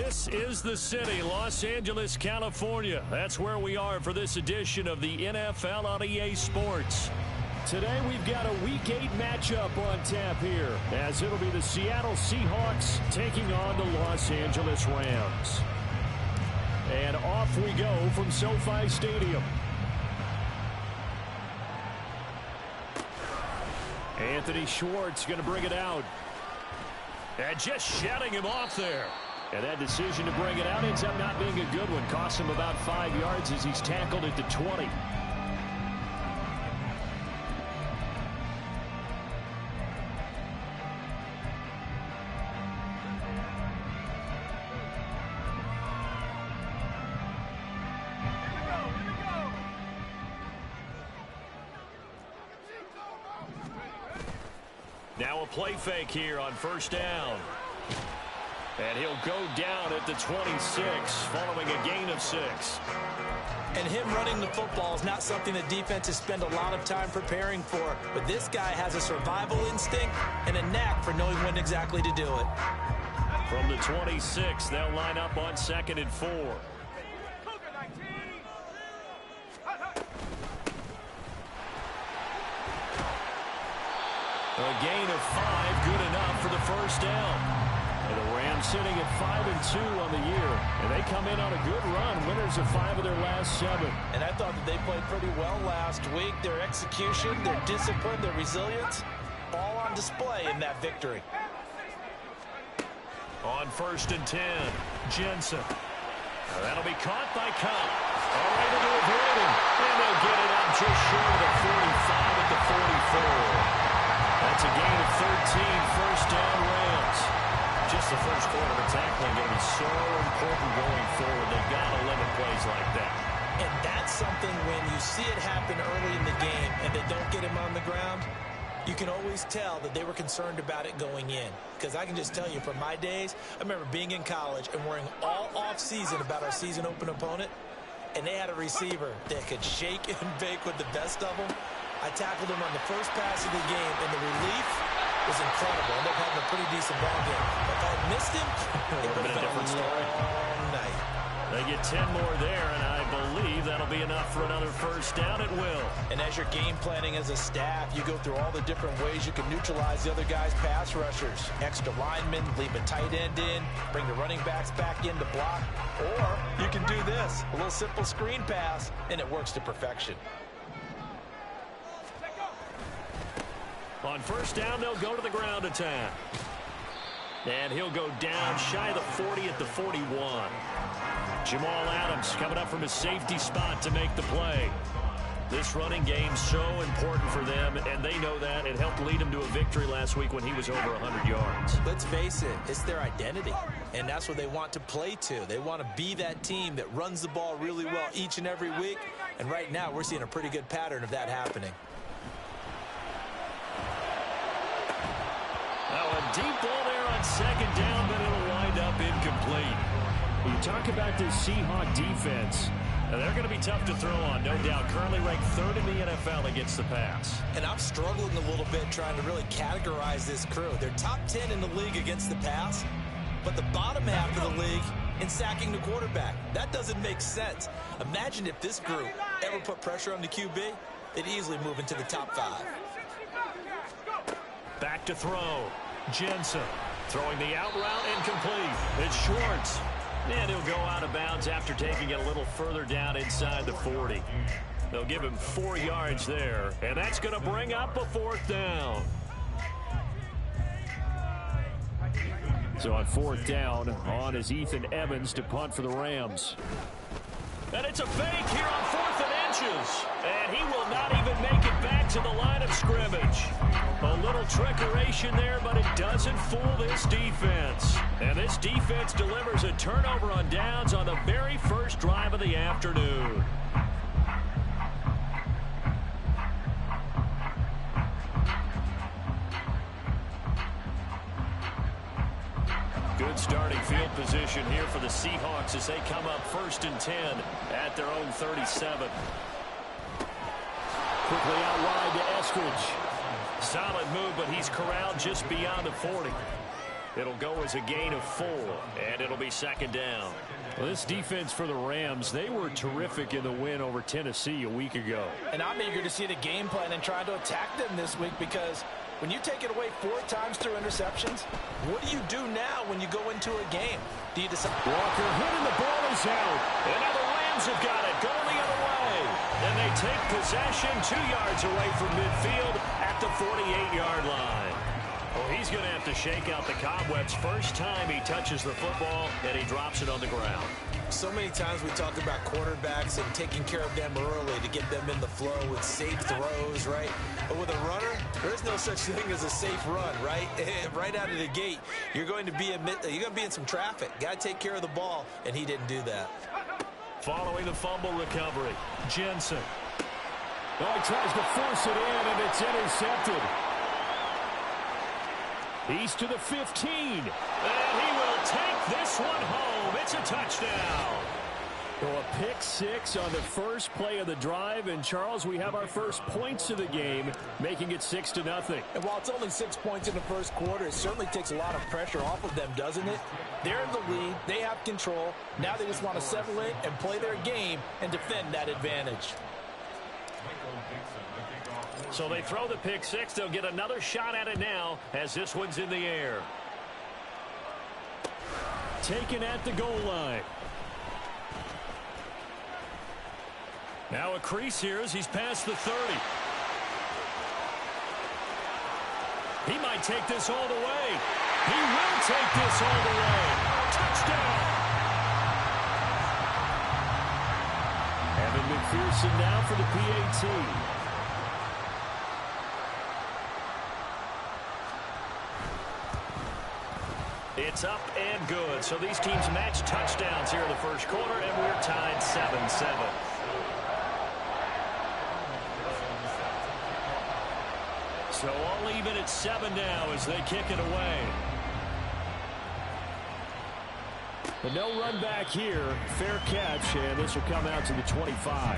This is the city, Los Angeles, California. That's where we are for this edition of the NFL on EA Sports. Today we've got a Week 8 matchup on tap here, as it'll be the Seattle Seahawks taking on the Los Angeles Rams. And off we go from SoFi Stadium. Anthony Schwartz going to bring it out. And just shutting him off there. And that decision to bring it out ends up not being a good one. Cost him about 5 yards as he's tackled at the 20. Now a play fake here on first down. And he'll go down at the 26 following a gain of 6. And him running the football is not something that defenses spend a lot of time preparing for. But this guy has a survival instinct and a knack for knowing when exactly to do it. From the 26, they'll line up on 2nd and 4. A gain of 5, good enough for the first down. And the Rams sitting at 5-2 on the year. And they come in on a good run, winners of 5 of their last 7. And I thought that they played pretty well last week. Their execution, their discipline, their resilience, all on display in that victory. On 1st and 10, Jensen. Now that'll be caught by Cobb. All right to avoid him. And they'll get it up just short of the 45 at the 44. That's a gain of 13, first down Rams. Just the first quarter of tackling going to be so important going forward. They've got to limit plays like that. And that's something when you see it happen early in the game and they don't get him on the ground, you can always tell that they were concerned about it going in. Because I can just tell you from my days, I remember being in college and worrying all off-season about our season open opponent, and they had a receiver that could shake and bake with the best of them. I tackled him on the first pass of the game, and the relief was incredible. I ended up having a pretty decent ball game. But if I had missed him, it would have been a different story all night. They get 10 more there, and I believe that'll be enough for another first down at will. And as you're game planning as a staff, you go through all the different ways you can neutralize the other guy's pass rushers. Extra linemen, leave a tight end in, bring the running backs back in to block. Or you can do this, a little simple screen pass, and it works to perfection. On first down, they'll go to the ground attack. And he'll go down shy of the 40 at the 41. Jamal Adams coming up from his safety spot to make the play. This running game's so important for them, and they know that. It helped lead him to a victory last week when he was over 100 yards. Let's face it, it's their identity, and that's what they want to play to. They want to be that team that runs the ball really well each and every week, and right now we're seeing a pretty good pattern of that happening. Now a deep ball there on 2nd down, but it'll wind up incomplete. You talk about this Seahawk defense. Now they're going to be tough to throw on, no doubt. Currently ranked 3rd in the NFL against the pass. And I'm struggling a little bit trying to really categorize this crew. They're top 10 in the league against the pass, but the bottom half of the league in sacking the quarterback. That doesn't make sense. Imagine if this group ever put pressure on the QB, they'd easily move into the top 5. Back to throw. Jensen throwing the out route incomplete. It's Schwartz. And he'll go out of bounds after taking it a little further down inside the 40. They'll give him 4 yards there, and that's going to bring up a 4th down. So on 4th down, on is Ethan Evans to punt for the Rams. And it's a fake here on 4th and inches. And he will not even make it back to the line of scrimmage. A little trickeration there, but it doesn't fool this defense. And this defense delivers a turnover on downs on the very first drive of the afternoon. Good starting field position here for the Seahawks as they come up 1st and 10 at their own 37. Quickly out wide to Eskridge. Solid move, but he's corralled just beyond the 40. It'll go as a gain of 4, and it'll be second down. Well, this defense for the Rams, they were terrific in the win over Tennessee a week ago. And I'm eager to see the game plan and try to attack them this week, because when you take it away 4 times through interceptions, what do you do now when you go into a game? Do you decide? Walker hitting the ball is out. And now the Rams have got it going the other way. And they take possession 2 yards away from midfield at the 48-yard line. Well, he's going to have to shake out the cobwebs first time he touches the football, and he drops it on the ground. So many times we talk about quarterbacks and taking care of them early to get them in the flow with safe throws, right? But with a runner, there's no such thing as a safe run, right? Right out of the gate, you're going to be in some traffic. Got to take care of the ball, and he didn't do that. Following the fumble recovery, Jensen. Oh, he tries to force it in, and it's intercepted. He's to the 15. And he will take this one home. It's a touchdown. So a pick 6 on the first play of the drive. And, Charles, we have our first points of the game, making it 6-0. And while it's only 6 points in the first quarter, it certainly takes a lot of pressure off of them, doesn't it? They're in the lead. They have control. Now they just want to settle in and play their game and defend that advantage. So they throw the pick 6. They'll get another shot at it now as this one's in the air. Taken at the goal line. Now a crease here as he's past the 30. He might take this all the way. He will take this all the way. Touchdown! Evan McPherson now for the PAT. It's up and good. So these teams match touchdowns here in the first quarter, and we're tied 7-7. So all even at 7 now as they kick it away. But no run back here. Fair catch, and this will come out to the 25.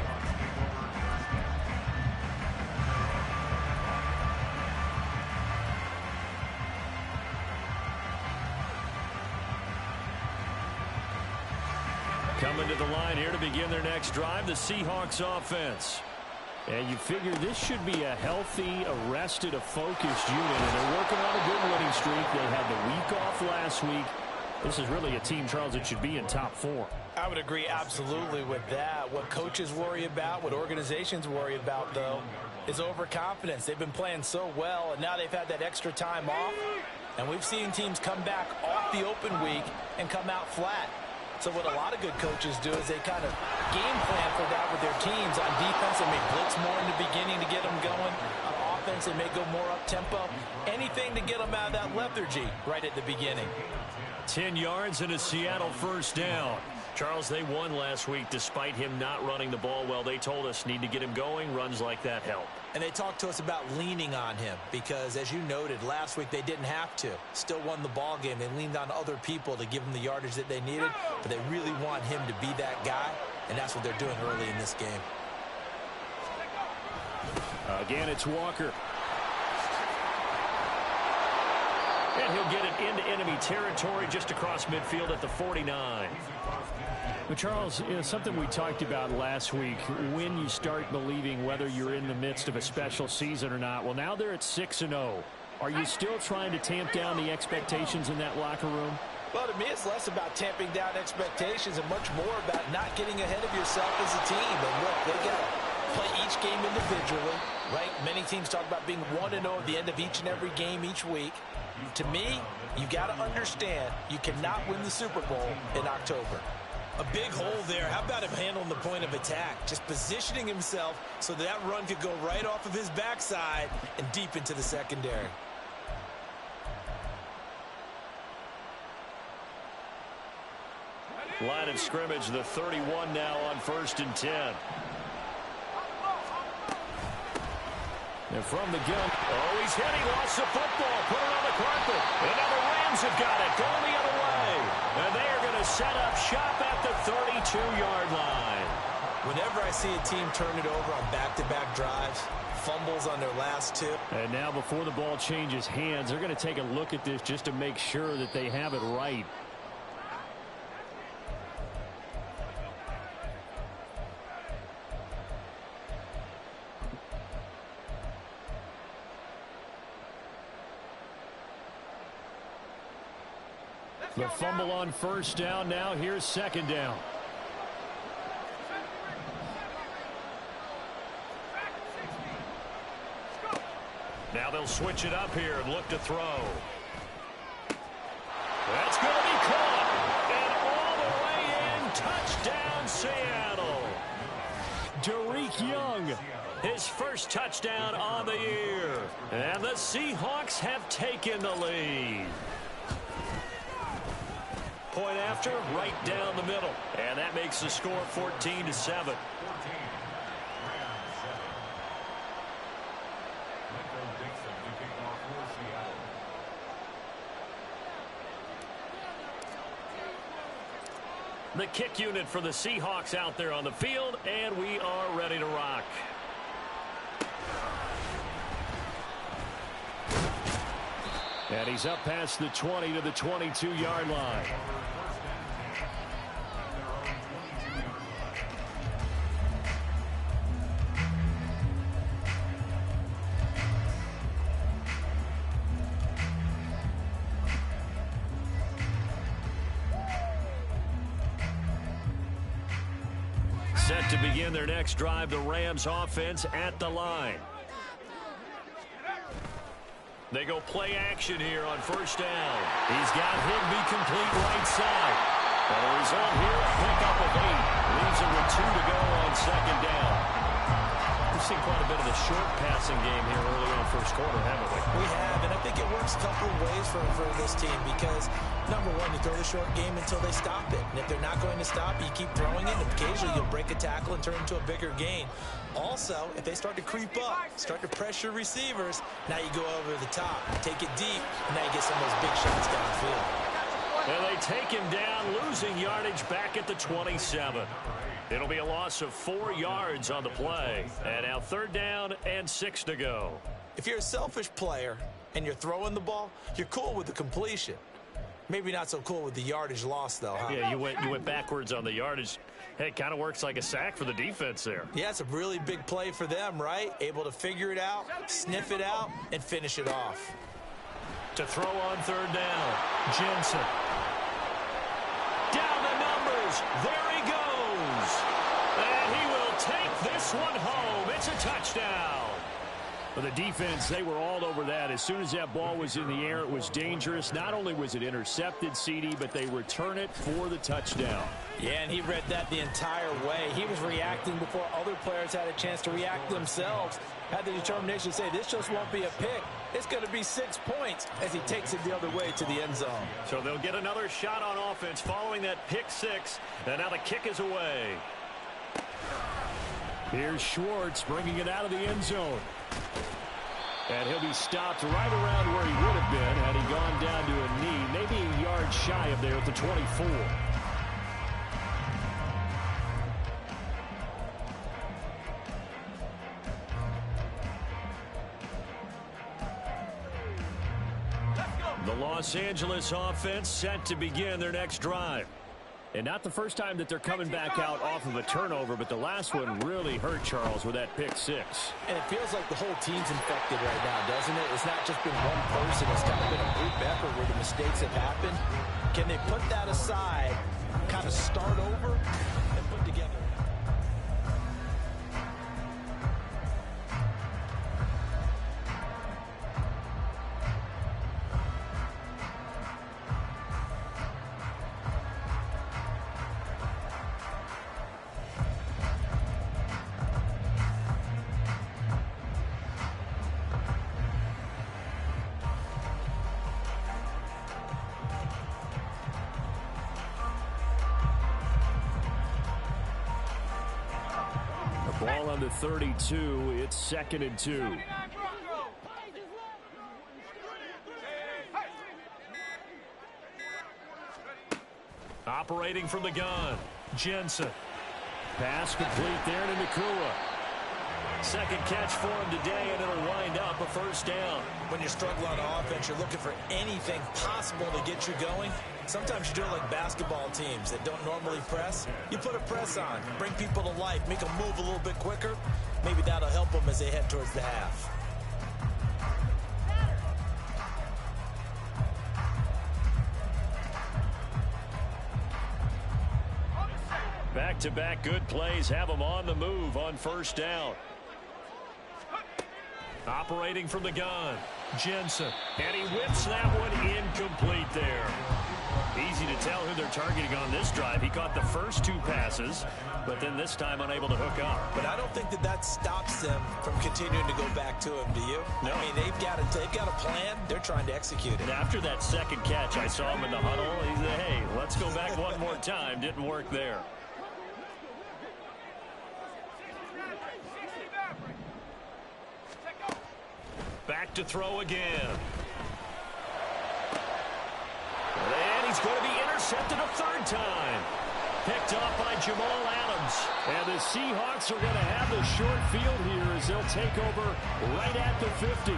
Coming to the line here to begin their next drive, the Seahawks offense. And you figure this should be a healthy, arrested, a focused unit. And they're working on a good winning streak. They had the week off last week. This is really a team, Charles, that should be in top 4. I would agree absolutely with that. What coaches worry about, what organizations worry about, though, is overconfidence. They've been playing so well, and now they've had that extra time off. And we've seen teams come back off the open week and come out flat. So what a lot of good coaches do is they kind of game plan for that with their teams. On defense, they may blitz more in the beginning to get them going. On offense, they may go more up-tempo. Anything to get them out of that lethargy right at the beginning. 10 yards and a Seattle first down. Charles, they won last week despite him not running the ball well. They told us need to get him going. Runs like that help. And they talked to us about leaning on him because, as you noted, last week they didn't have to. Still won the ball game. They leaned on other people to give them the yardage that they needed, but they really want him to be that guy, and that's what they're doing early in this game. Again, it's Walker. And he'll get it into enemy territory just across midfield at the 49. But Charles, something we talked about last week, when you start believing whether you're in the midst of a special season or not. Well, now they're at 6-0. Are you still trying to tamp down the expectations in that locker room? Well, to me, it's less about tamping down expectations and much more about not getting ahead of yourself as a team. And look, they got to play each game individually, right? Many teams talk about being 1-0 at the end of each and every game each week. To me, you got to understand you cannot win the Super Bowl in October. A big hole there. How about him handling the point of attack? Just positioning himself so that run could go right off of his backside and deep into the secondary. Line of scrimmage, the 31 now on 1st and 10. And from the gun. Oh, he's hit. He lost the football. Put it on the carpet. And now the Rams have got it. Going the other way. And they are going to set up shop at the 32-yard line. Whenever I see a team turn it over on back-to-back drives, fumbles on their last two. And now before the ball changes hands, they're going to take a look at this just to make sure that they have it right. The fumble on first down. Now here's second down. Now they'll switch it up here and look to throw. That's going to be caught. And all the way in. Touchdown, Seattle. Derek Young. His first touchdown on the year. And the Seahawks have taken the lead. Point after, right down the middle. And that makes the score 14-7. The kick unit for the Seahawks out there on the field, and we are ready to rock. And he's up past the 20 to the 22-yard line. Set to begin their next drive, the Rams offense at the line. They go play action here on first down. He's got Higbee complete right side. And the result here, a pickup of 8. Leaves him with 2 to go on second down. We've seen quite a bit of the short passing game here early in the first quarter, haven't we? We have, and I think it works a couple of ways for this team because, number one, you throw the short game until they stop it. And if they're not going to stop it, you keep throwing it, and occasionally you'll break a tackle and turn it into a bigger gain. Also, if they start to creep up, start to pressure receivers, now you go over the top, take it deep, and now you get some of those big shots downfield. And they take him down, losing yardage back at the 27. It'll be a loss of 4 yards on the play. And now third down and 6 to go. If you're a selfish player and you're throwing the ball, you're cool with the completion. Maybe not so cool with the yardage loss, though, huh? Yeah, you went backwards on the yardage. Hey, it kind of works like a sack for the defense there. Yeah, it's a really big play for them, right? Able to figure it out, sniff it out, and finish it off. To throw on third down, Jensen. Down the numbers. There he goes. And he will take this one home. It's a touchdown. For the defense, they were all over that. As soon as that ball was in the air, it was dangerous. Not only was it intercepted, CD, but they return it for the touchdown. Yeah, and he read that the entire way. He was reacting before other players had a chance to react themselves. Had the determination to say, this just won't be a pick. It's going to be 6 points as he takes it the other way to the end zone. So they'll get another shot on offense following that pick 6. And now the kick is away. Here's Schwartz bringing it out of the end zone. And he'll be stopped right around where he would have been had he gone down to a knee, maybe a yard shy of there at the 24. The Los Angeles offense set to begin their next drive. And not the first time that they're coming back out off of a turnover, but the last one really hurt Charles with that pick 6. And it feels like the whole team's infected right now, doesn't it? It's not just been one person. It's kind of been a group effort where the mistakes have happened. Can they put that aside, kind of start over, and put together? Ball on the 32. It's 2nd and 2. Operating from the gun, Jensen. Pass complete there to Nakua. Second catch for him today, and it'll wind up a first down. When you're struggling on offense, you're looking for anything possible to get you going. Sometimes you do it like basketball teams that don't normally press. You put a press on, bring people to life, make them move a little bit quicker. Maybe that'll help them as they head towards the half. Back-to-back good plays have them on the move on first down. Operating from the gun, Jensen. And he whips that one incomplete there. Easy to tell who they're targeting on this drive. He caught the first two passes, but then this time unable to hook up. But I don't think that stops them from continuing to go back to him, do you? No. I mean, they've got a plan. They're trying to execute it. And after that second catch, I saw him in the huddle. He said, hey, let's go back one more time. Didn't work there. Back to throw again. And he's going to be intercepted a third time. Picked off by Jamal Adams. And the Seahawks are going to have the short field here as they'll take over right at the 50.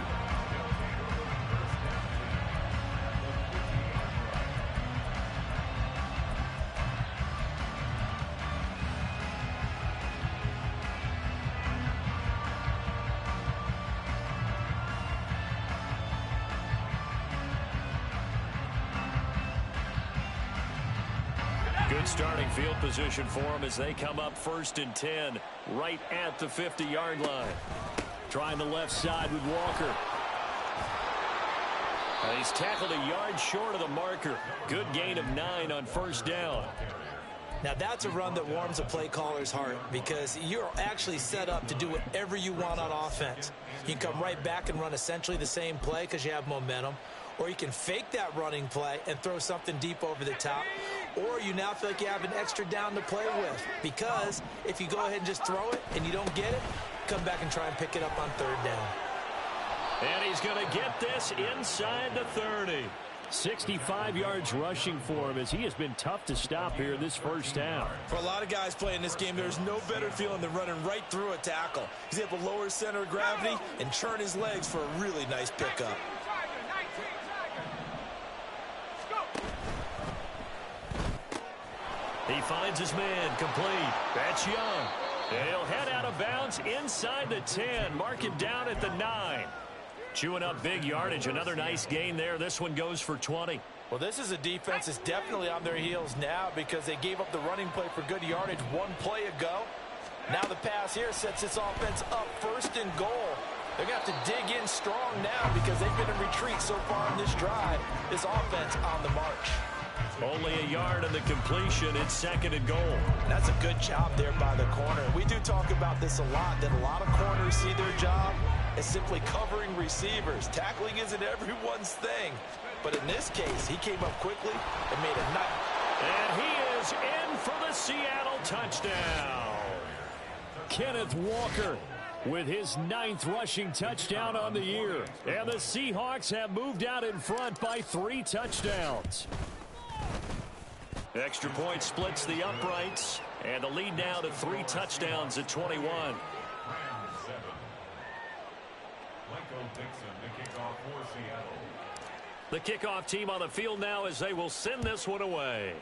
Good starting field position for them as they come up 1st and 10 right at the 50-yard line. Trying the left side with Walker. And he's tackled a yard short of the marker. Good gain of 9 on first down. Now, that's a run that warms a play caller's heart because you're actually set up to do whatever you want on offense. You can come right back and run essentially the same play because you have momentum, or you can fake that running play and throw something deep over the top, or you now feel like you have an extra down to play with because if you go ahead and just throw it and you don't get it, come back and try and pick it up on third down. And he's going to get this inside the 30. 65 yards rushing for him as he has been tough to stop here this first half. For a lot of guys playing this game, there's no better feeling than running right through a tackle. He's able to lower his center of gravity and churn his legs for a really nice pickup. He finds his man complete. That's Young. And he'll head out of bounds inside the 10. Mark him down at the 9. Chewing up big yardage. Another nice gain there. This one goes for 20. Well, this is a defense that's definitely on their heels now because they gave up the running play for good yardage one play ago. Now the pass here sets this offense up 1st and goal. They're going to have to dig in strong now because they've been in retreat so far in this drive. This offense on the march. Only a yard on the completion. It's 2nd and goal. That's a good job there by the corner. We do talk about this a lot, that a lot of corners see their job as simply covering receivers. Tackling isn't everyone's thing. But in this case, he came up quickly and made a nice. And he is in for the Seattle touchdown. Kenneth Walker with his 9th rushing touchdown on the year. And the Seahawks have moved out in front by 3 touchdowns. Extra point splits the uprights, and the lead now to 3 touchdowns at 21. The kickoff team on the field now as they will send this one away.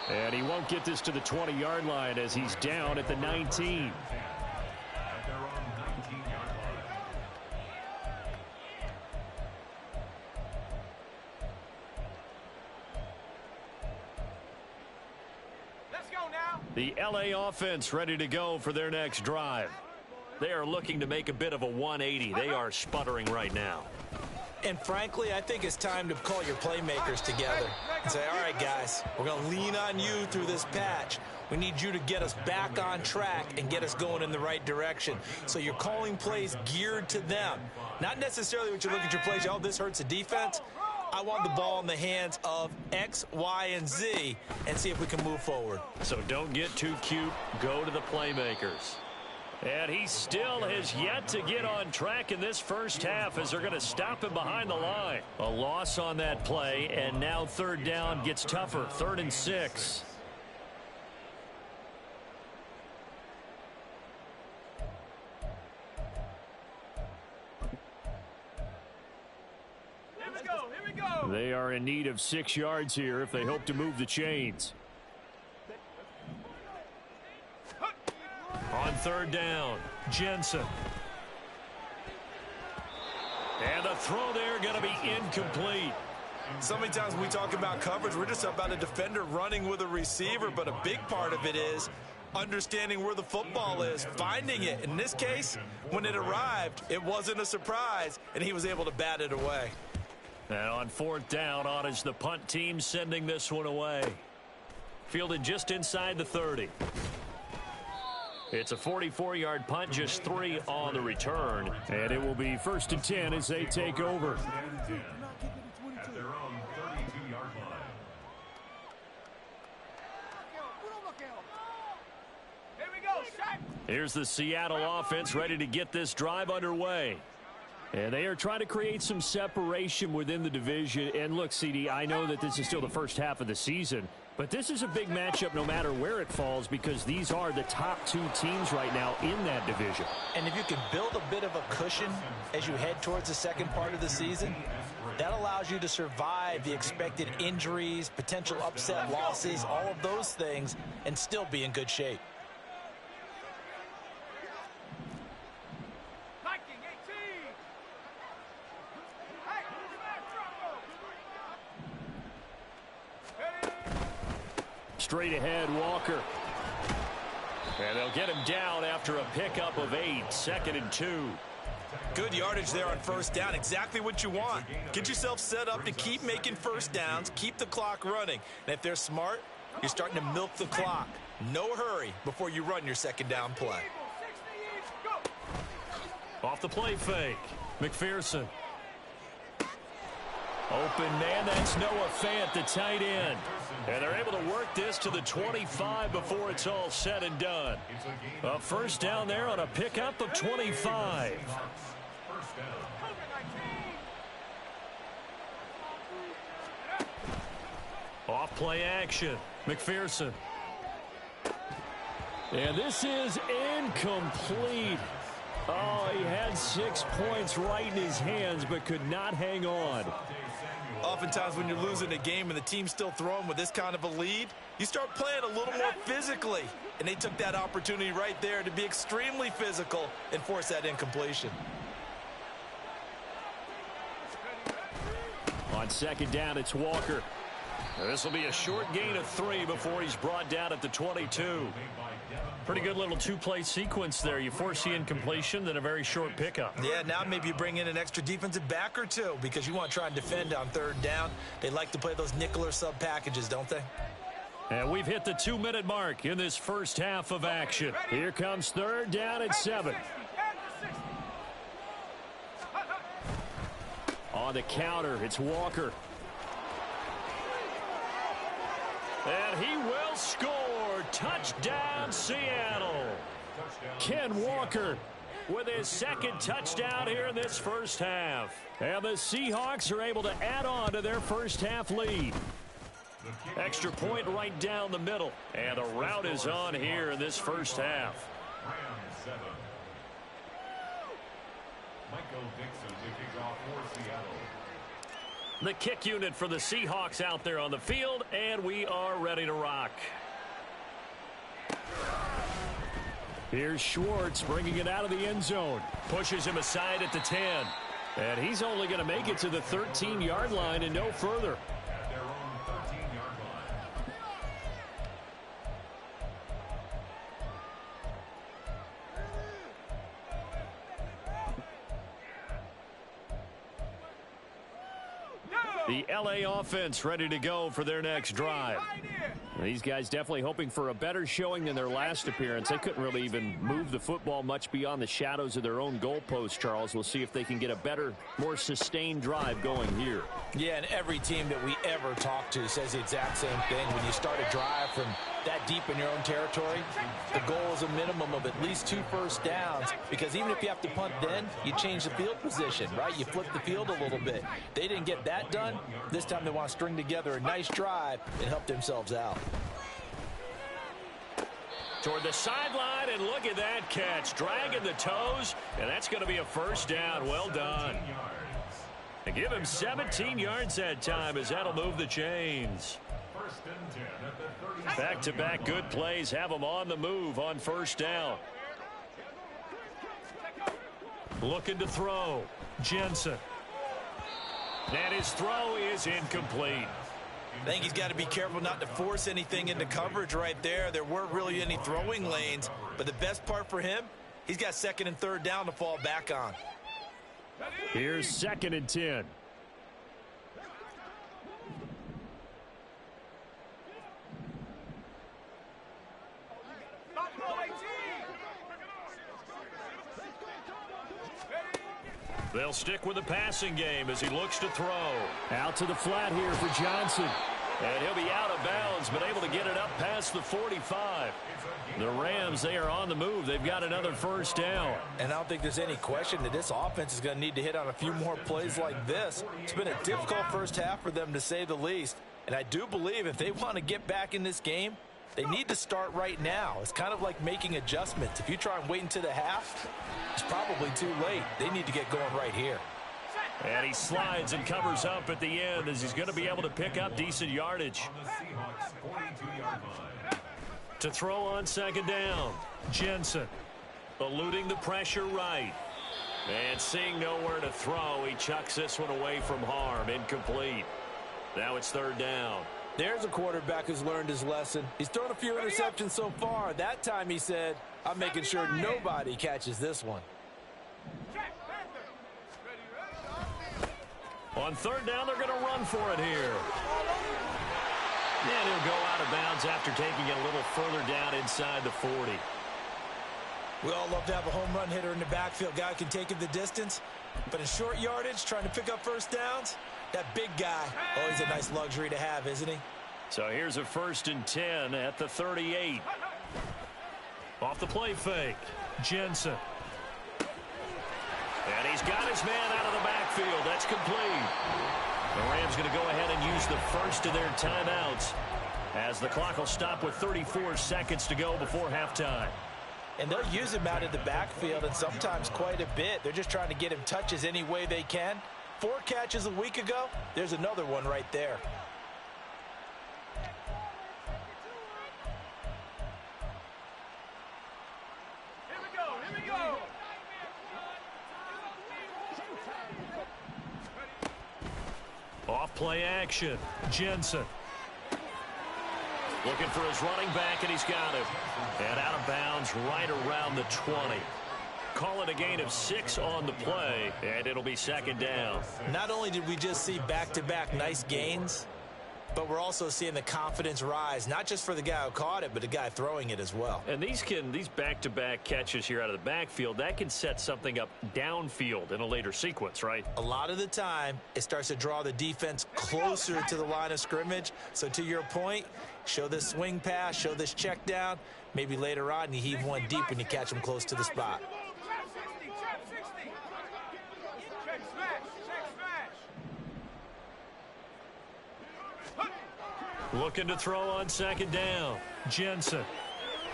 And he won't get this to the 20-yard line as he's down at the 19. The LA offense ready to go for their next drive. They are looking to make a bit of a 180. They are sputtering right now. And frankly, I think it's time to call your playmakers together and say, all right, guys, we're going to lean on you through this patch. We need you to get us back on track and get us going in the right direction. So you're calling plays geared to them. Not necessarily what you look at your plays, oh, this hurts the defense. I want the ball in the hands of X, Y, and Z and see if we can move forward. So don't get too cute. Go to the playmakers. And he still has yet to get on track in this first half as they're going to stop him behind the line. A loss on that play, and now third down gets tougher. 3rd and 6. They are in need of 6 yards here if they hope to move the chains. On third down, Jensen. And the throw there going to be incomplete. So many times when we talk about coverage, we're just about a defender running with a receiver, but a big part of it is understanding where the football is, finding it. In this case, when it arrived, it wasn't a surprise, and he was able to bat it away. And on fourth down, on is the punt team sending this one away. Fielded just inside the 30. It's a 44-yard punt, just 3 on the return. And it will be 1st and 10 as they take over. At their own 32-yard line. Here we go, Shaq. Here's the Seattle offense ready to get this drive underway. And they are trying to create some separation within the division. And look, CD, I know that this is still the first half of the season, but this is a big matchup no matter where it falls because these are the top 2 teams right now in that division. And if you can build a bit of a cushion as you head towards the second part of the season, that allows you to survive the expected injuries, potential upset losses, all of those things, and still be in good shape. Straight ahead, Walker. And they'll get him down after a pickup of 8, 2nd and 2. Good yardage there on first down. Exactly what you want. Get yourself set up to keep making first downs, keep the clock running. And if they're smart, you're starting to milk the clock. No hurry before you run your second down play. Off the play fake, McPherson. Open man, that's Noah Fant, the tight end. And they're able to work this to the 25 before it's all said and done. A first down there on a pickup of 25. Off play action, McPherson. And this is incomplete. Oh, he had 6 points right in his hands but could not hang on. Oftentimes when you're losing a game and the team's still throwing with this kind of a lead, you start playing a little more physically. And they took that opportunity right there to be extremely physical and force that incompletion. On second down, it's Walker. This will be a short gain of 3 before he's brought down at the 22. Pretty good little 2-play sequence there. You force the incompletion, then a very short pickup. Yeah, now maybe you bring in an extra defensive back or 2 because you want to try and defend on third down. They like to play those nickel or sub packages, don't they? And we've hit the 2-minute mark in this first half of action. Here comes third down at 7. On the counter, it's Walker. And he will score. Touchdown, Seattle. Ken Walker with his second touchdown here in this first half. And the Seahawks are able to add on to their first half lead. Extra point right down the middle. And the route is on here in this first half. Michael Dixon to kick off for Seattle. The kick unit for the Seahawks out there on the field, and we are ready to rock. Here's Schwartz bringing it out of the end zone. Pushes him aside at the 10. And he's only going to make it to the 13-yard line and no further. At their own 13-yard line. The LA offense ready to go for their next drive. These guys definitely hoping for a better showing than their last appearance. They couldn't really even move the football much beyond the shadows of their own goalpost, Charles. We'll see if they can get a better, more sustained drive going here. Yeah, and every team that we ever talk to says the exact same thing. When you start a drive from that deep in your own territory, the goal is a minimum of at least 2 first downs, because even if you have to punt then, you change the field position, right? You flip the field a little bit. They didn't get that done. This time they want to string together a nice drive and help themselves out. Toward the sideline, and look at that catch. Dragging the toes, and that's going to be a first down. Well done. And give him 17 yards that time as that'll move the chains. First and 10 at the 30. Back-to-back good plays have them on the move on first down. Looking to throw. Jensen. And his throw is incomplete. I think he's got to be careful not to force anything into coverage right there. There weren't really any throwing lanes, but the best part for him, he's got second and third down to fall back on. Here's second and 10. They'll stick with the passing game as he looks to throw. Out to the flat here for Johnson. And he'll be out of bounds, but able to get it up past the 45. The Rams, they are on the move. They've got another first down. And I don't think there's any question that this offense is going to need to hit on a few more plays like this. It's been a difficult first half for them, to say the least. And I do believe if they want to get back in this game, they need to start right now. It's kind of like making adjustments. If you try and wait until the half, it's probably too late. They need to get going right here. And he slides and covers up at the end as he's going to be able to pick up decent yardage. On the Seahawks 42-yard line. To throw on second down, Jensen eluding the pressure right. And seeing nowhere to throw, he chucks this one away from harm. Incomplete. Now it's third down. There's a quarterback who's learned his lesson. He's thrown a few interceptions so far. That time he said, I'm making sure nobody catches this one. On third down, they're going to run for it here. And he'll go out of bounds after taking it a little further down inside the 40. We all love to have a home run hitter in the backfield. Guy can take it the distance. But in short yardage, trying to pick up first downs, that big guy, always a nice luxury to have, isn't he? So here's a first and 10 at the 38. Off the play fake, Jensen. And he's got his man out of the backfield. That's complete. The Rams going to go ahead and use the first of their timeouts as the clock will stop with 34 seconds to go before halftime. And they'll use him out of the backfield, and sometimes quite a bit. They're just trying to get him touches any way they can. 4 catches a week ago. There's another one right there. Here we go. Off play action, Jensen. Looking for his running back, and he's got it. And out of bounds right around the 20. Call it a gain of 6 on the play, and it'll be second down. Not only did we just see back-to-back nice gains, but we're also seeing the confidence rise, not just for the guy who caught it, but the guy throwing it as well. And these back-to-back catches here out of the backfield, that can set something up downfield in a later sequence, right? A lot of the time, it starts to draw the defense closer to the line of scrimmage. So to your point, show this swing pass, show this check down. Maybe later on, you heave one deep when you catch them close to the spot. Looking to throw on second down. Jensen.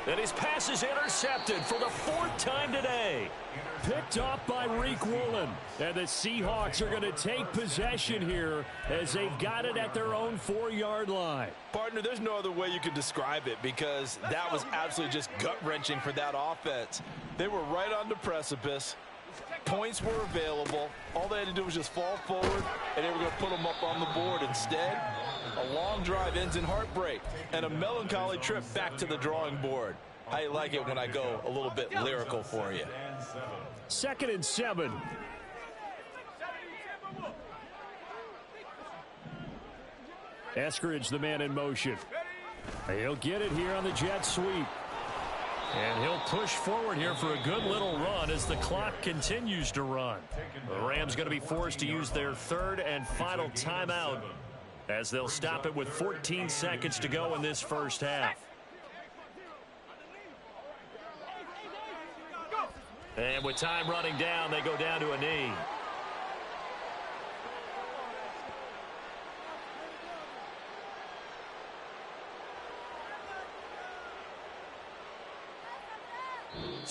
And his pass is intercepted for the 4th time today. Picked off by Riq Woolen. And the Seahawks are going to take possession here as they've got it at their own 4-yard line. Partner, there's no other way you could describe it because that was absolutely just gut-wrenching for that offense. They were right on the precipice. Points were available. All they had to do was just fall forward, and they were going to put them up on the board. Instead, a long drive ends in heartbreak and a melancholy trip back to the drawing board. I like it when I go a little bit lyrical for you. Second and 7. Eskridge, the man in motion. He'll get it here on the jet sweep. And he'll push forward here for a good little run as the clock continues to run. The Rams going to be forced to use their 3rd and final timeout as they'll stop it with 14 seconds to go in this first half. And with time running down, they go down to a knee.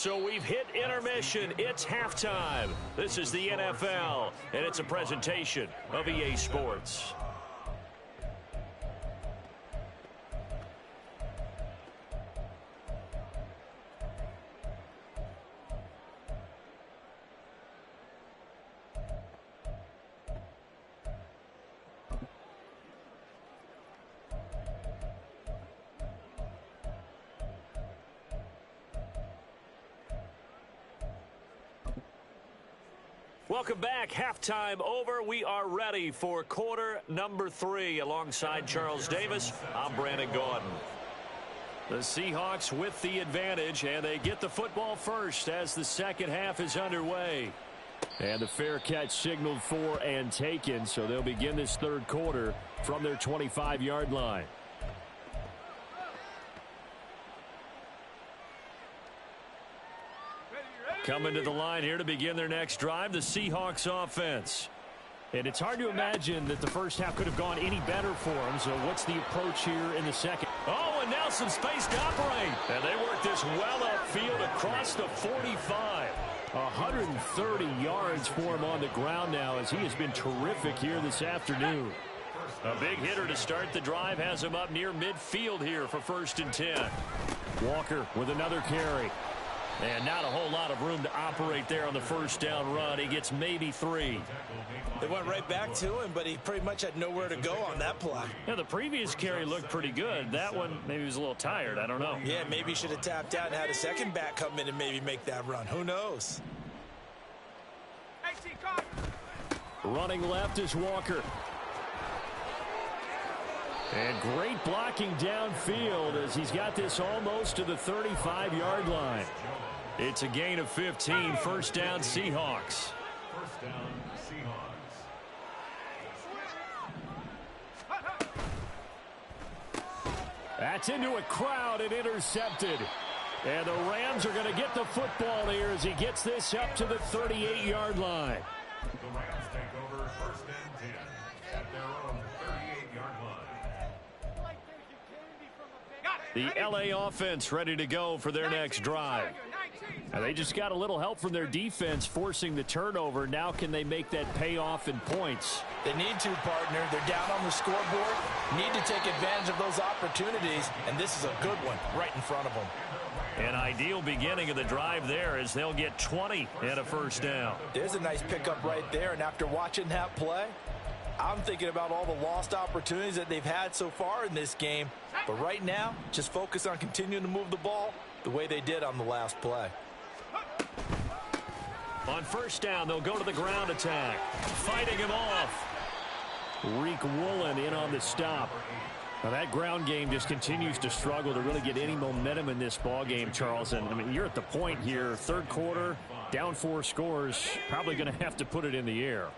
So we've hit intermission. It's halftime. This is the NFL, and it's a presentation of EA Sports. Welcome back. Halftime over. We are ready for quarter number 3. Alongside Charles Davis, I'm Brandon Gaudin. The Seahawks with the advantage, and they get the football first as the second half is underway. And the fair catch signaled for and taken, so they'll begin this third quarter from their 25-yard line. Coming to the line here to begin their next drive, the Seahawks offense. And it's hard to imagine that the first half could have gone any better for them. So what's the approach here in the second? Oh, and now some space to operate. And they work this well upfield across the 45. 130 yards for him on the ground now as he has been terrific here this afternoon. A big hitter to start the drive has him up near midfield here for 1st and 10. Walker with another carry. And not a whole lot of room to operate there on the first down run. He gets maybe 3. They went right back to him, but he pretty much had nowhere to go on that play. Yeah, the previous carry looked pretty good. That one, maybe he was a little tired. I don't know. Yeah, maybe he should have tapped out and had a second back come in and maybe make that run. Who knows? Running left is Walker. And great blocking downfield as he's got this almost to the 35-yard line. It's a gain of 15, 1st down Seahawks. 1st down Seahawks. That's into a crowd and intercepted. And the Rams are going to get the football here as he gets this up to the 38-yard line. The Rams take over 1st and 10 at their own 38-yard line. The LA offense ready to go for their next drive. Now they just got a little help from their defense forcing the turnover. Now can they make that pay off in points? They need to, partner. They're down on the scoreboard. Need to take advantage of those opportunities, and this is a good one right in front of them. An ideal beginning of the drive there as they'll get 20 and a 1st down. There's a nice pickup right there, and after watching that play, I'm thinking about all the lost opportunities that they've had so far in this game. But right now, just focus on continuing to move the ball the way they did on the last play. On 1st down, they'll go to the ground attack. Fighting him off. Reek Woolen in on the stop. Now that ground game just continues to struggle to really get any momentum in this ball game, Charles. And I mean, you're at the point here, third quarter, down 4 scores, probably going to have to put it in the air.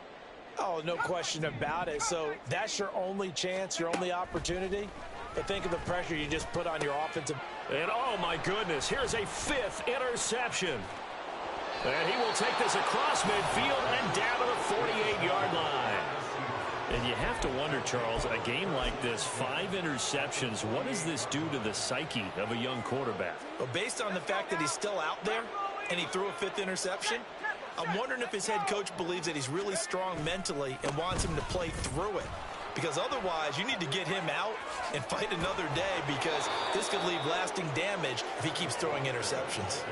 Oh, no question about it. So that's your only chance, your only opportunity. But think of the pressure you just put on your offensive. And oh my goodness, here's a 5th interception. And he will take this across midfield and down to the 48-yard line. And you have to wonder, Charles, a game like this, 5 interceptions, what does this do to the psyche of a young quarterback? Well, based on the fact that he's still out there and he threw a 5th interception, I'm wondering if his head coach believes that he's really strong mentally and wants him to play through it. Because otherwise, you need to get him out and fight another day, because this could leave lasting damage if he keeps throwing interceptions.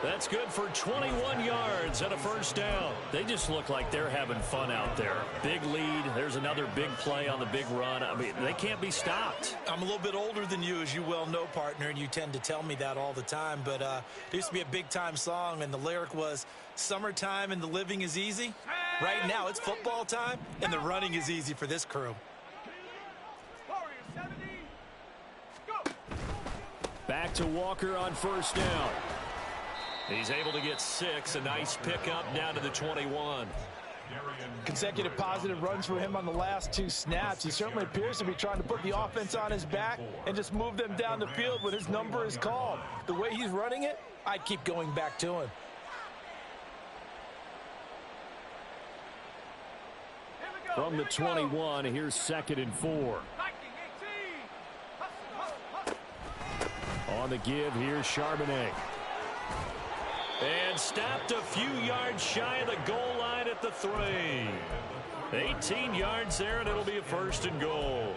That's good for 21 yards and a 1st down. They just look like they're having fun out there. Big lead. There's another big play on the big run. I mean, they can't be stopped. I'm a little bit older than you, as you well know, partner, and you tend to tell me that all the time. But there used to be a big-time song, and the lyric was, "Summertime and the living is easy." Right now, it's football time, and the running is easy for this crew. Back to Walker on 1st down. He's able to get 6. A nice pickup down to the 21. Consecutive positive runs for him on the last 2 snaps. He certainly appears to be trying to put the offense on his back and just move them down the field when his number is called. The way he's running it, I'd keep going back to him. From the 21, here's 2nd and 4. On the give, here's Charbonnet. And stopped a few yards shy of the goal line at the 3. 18 yards there, and it'll be a 1st and goal.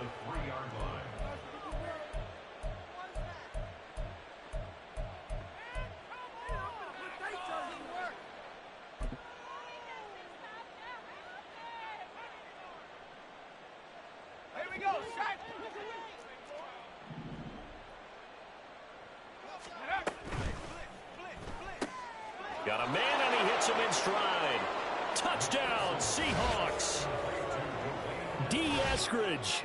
Got a man, and he hits him in stride. Touchdown, Seahawks. D. Eskridge,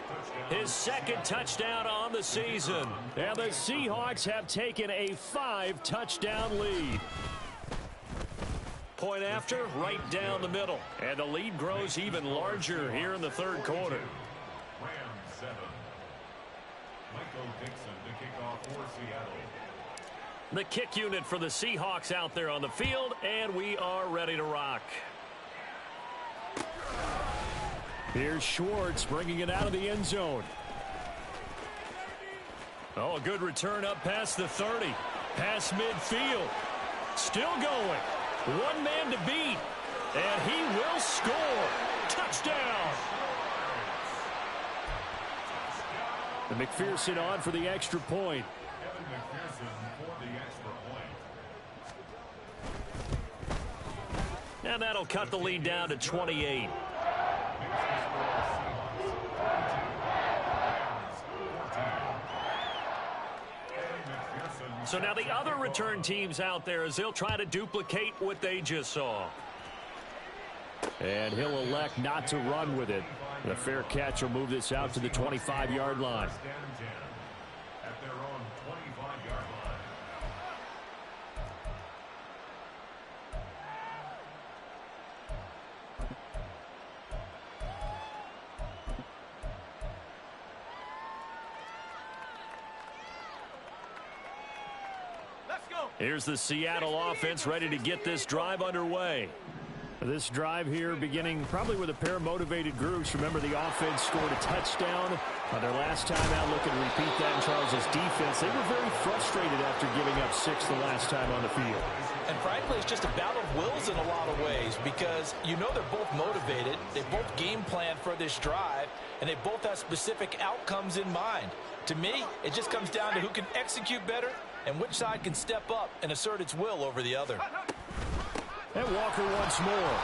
his 2nd touchdown on the season. And the Seahawks have taken a 5-touchdown lead. Point after, right down the middle. And the lead grows even larger here in the 3rd quarter. Rams 7. Michael Dixon to kick off for Seattle. The kick unit for the Seahawks out there on the field, and we are ready to rock. Here's Schwartz bringing it out of the end zone. Oh, a good return up past the 30. Past midfield. Still going. One man to beat. And he will score. Touchdown. And McPherson on for the extra point. Evan McPherson for the extra point. And that'll cut the lead down to 28. So now the other return teams out there as they'll try to duplicate what they just saw. And he'll elect not to run with it. The fair catch will move this out to the 25-yard line. At their own 25-yard line. Here's the Seattle offense ready to get this drive underway. This drive here beginning probably with a pair of motivated groups. Remember, the offense scored a touchdown on their last time out. Looking to repeat that in Charles's defense. They were very frustrated after giving up 6 the last time on the field. And frankly, it's just a battle of wills in a lot of ways because you know they're both motivated. They both game plan for this drive, and they both have specific outcomes in mind. To me, it just comes down to who can execute better and which side can step up and assert its will over the other. And Walker once more.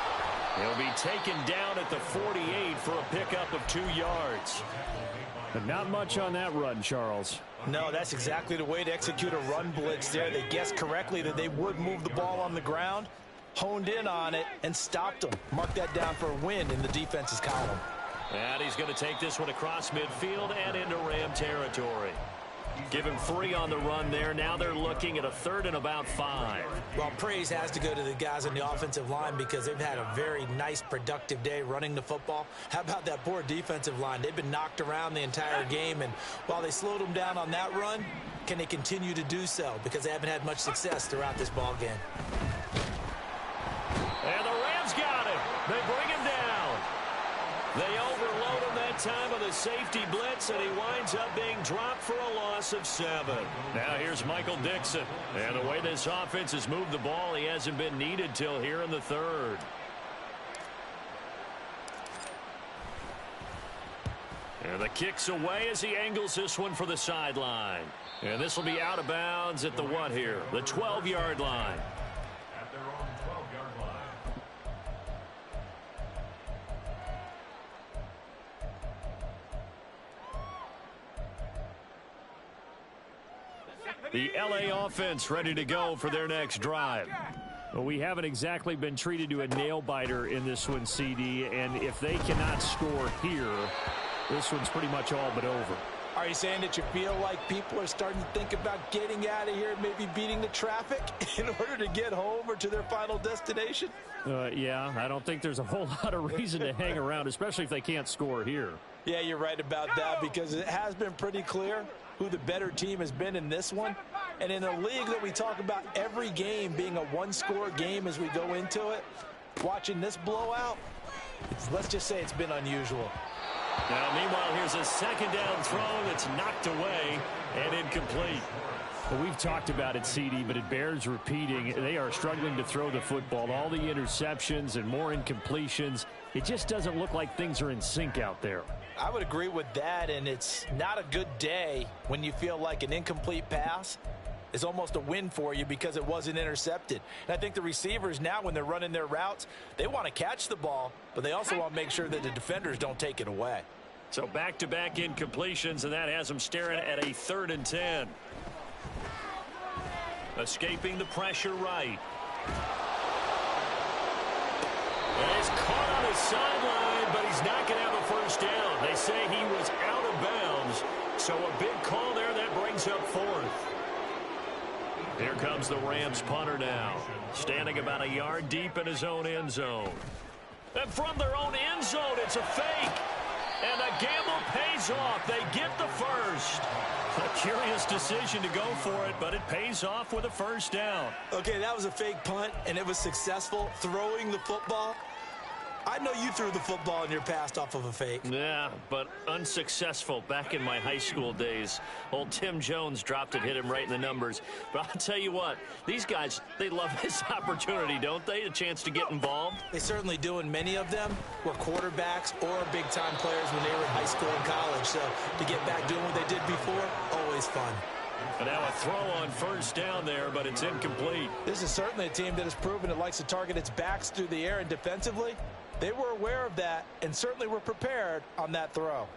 He'll be taken down at the 48 for a pickup of 2 yards. But not much on that run, Charles. No, that's exactly the way to execute a run blitz there. They guessed correctly that they would move the ball on the ground, honed in on it, and stopped them. Mark that down for a win in the defense's column. And he's going to take this one across midfield and into Ram territory. Give him 3 on the run there. Now they're looking at a 3rd and about 5. Well, praise has to go to the guys on the offensive line because they've had a very nice, productive day running the football. How about that poor defensive line? They've been knocked around the entire game, and while they slowed them down on that run, can they continue to do so? Because they haven't had much success throughout this ball game. And the Rams got him. They bring him down. They overload him that time with a safety blitz, and he winds up being dropped for a loss of 7. Now here's Michael Dixon. And the way this offense has moved the ball, he hasn't been needed till here in the 3rd. And the kick's away as he angles this one for the sideline. And this will be out of bounds at the what here? The 12-yard line. At their own 12-yard line. The LA offense ready to go for their next drive. Well, we haven't exactly been treated to a nail-biter in this one, CD, and if they cannot score here, this one's pretty much all but over. Are you saying that you feel like people are starting to think about getting out of here, maybe beating the traffic in order to get home or to their final destination? Yeah, I don't think there's a whole lot of reason to hang around, especially if they can't score here. Yeah, you're right about that because it has been pretty clear who the better team has been in this one. And in a league that we talk about every game being a one-score game as we go into it, watching this blowout, let's just say it's been unusual. Now, meanwhile, here's a 2nd down throw that's knocked away and incomplete. Well, we've talked about it, CD, but it bears repeating. They are struggling to throw the football. All the interceptions and more incompletions. It just doesn't look like things are in sync out there. I would agree with that, and it's not a good day when you feel like an incomplete pass is almost a win for you because it wasn't intercepted. And I think the receivers now, when they're running their routes, they want to catch the ball, but they also want to make sure that the defenders don't take it away. So back-to-back incompletions, and that has them staring at a 3rd and 10. Escaping the pressure right. And he's caught on his sideline, but he's not going to have a first down. They say he was out of bounds, so a big call there that brings up 4th. Here comes the Rams punter now, standing about a yard deep in his own end zone. And from their own end zone, it's a fake. And the gamble pays off. They get the first. A curious decision to go for it, but it pays off with a first down. Okay, that was a fake punt, and it was successful throwing the football. I know you threw the football in your past off of a fake. Yeah, but unsuccessful back in my high school days. Old Tim Jones dropped it, hit him right in the numbers. But I'll tell you what, these guys, they love this opportunity, don't they? A chance to get involved. They certainly do, and many of them were quarterbacks or big-time players when they were in high school and college. So to get back doing what they did before, always fun. And now a throw on first down there, but it's incomplete. This is certainly a team that has proven it likes to target its backs through the air, and defensively, they were aware of that and certainly were prepared on that throw.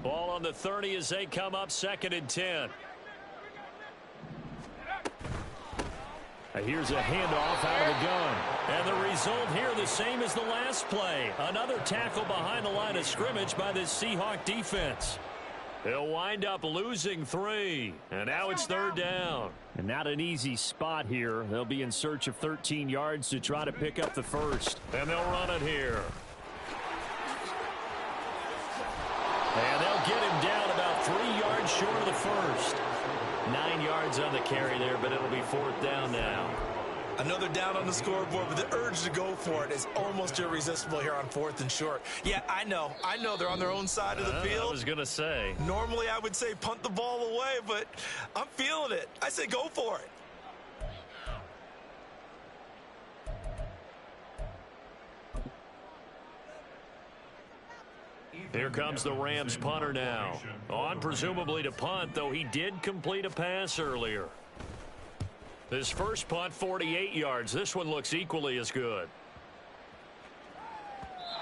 Ball on the 30 as they come up 2nd and 10. Here's a handoff out of the gun. And the result here the same as the last play. Another tackle behind the line of scrimmage by this Seahawk defense. They'll wind up losing 3. And now it's 3rd down. And not an easy spot here. They'll be in search of 13 yards to try to pick up the first. And they'll run it here. And they'll get him down about 3 yards short of the first. 9 yards on the carry there, but it'll be 4th down now. Another down on the scoreboard, but the urge to go for it is almost irresistible here on 4th and short. Yeah, I know they're on their own side of the field. I was going to say. Normally I would say punt the ball away, but I'm feeling it. I say go for it. Here comes the Rams punter now. On presumably to punt, though he did complete a pass earlier. His first punt, 48 yards. This one looks equally as good.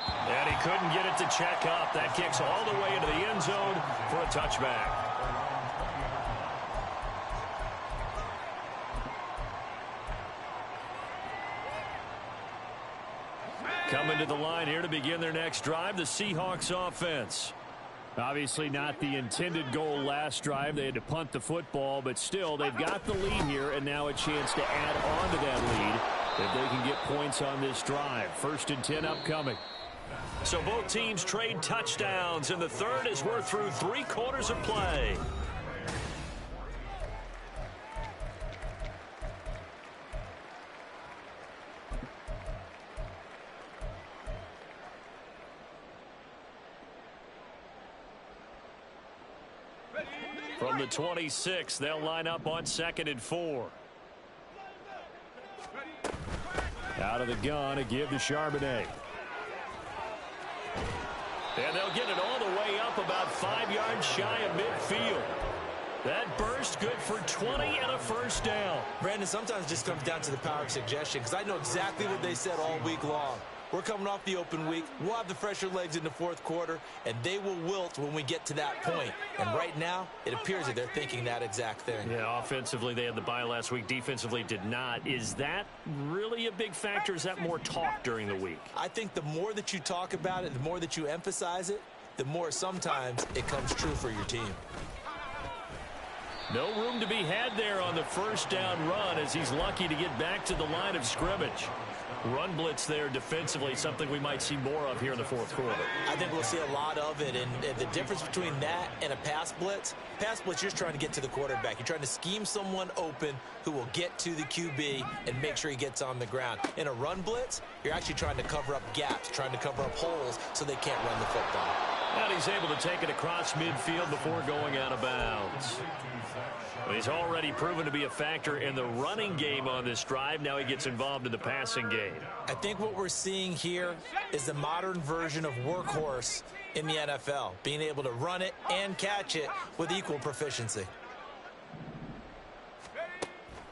And he couldn't get it to check up. That kicks all the way into the end zone for a touchback. Coming to the line here to begin their next drive, the Seahawks offense. Obviously not the intended goal last drive. They had to punt the football, but still they've got the lead here, and now a chance to add on to that lead if they can get points on this drive. 1st and 10 upcoming. So both teams trade touchdowns, and the third is we're through 3 quarters of play. From the 26, they'll line up on 2nd and 4. Out of the gun, a give to Charbonnet. And they'll get it all the way up about 5 yards shy of midfield. That burst good for 20 and a first down. Brandon, sometimes it just comes down to the power of suggestion, because I know exactly what they said all week long. We're coming off the open week. We'll have the fresher legs in the 4th quarter, and they will wilt when we get to that point. And right now, it appears that they're thinking that exact thing. Yeah, offensively, they had the bye last week. Defensively, did not. Is that really a big factor? Is that more talk during the week? I think the more that you talk about it, the more that you emphasize it, the more sometimes it comes true for your team. No room to be had there on the first down run as he's lucky to get back to the line of scrimmage. Run blitz there defensively, something we might see more of here in the 4th quarter. I think we'll see a lot of it, and the difference between that and a pass blitz, you're just trying to get to the quarterback. You're trying to scheme someone open who will get to the QB and make sure he gets on the ground. In a run blitz, you're actually trying to cover up gaps, trying to cover up holes so they can't run the football. And he's able to take it across midfield before going out of bounds. Well, he's already proven to be a factor in the running game on this drive. Now he gets involved in the passing game. I think what we're seeing here is the modern version of workhorse in the NFL, being able to run it and catch it with equal proficiency.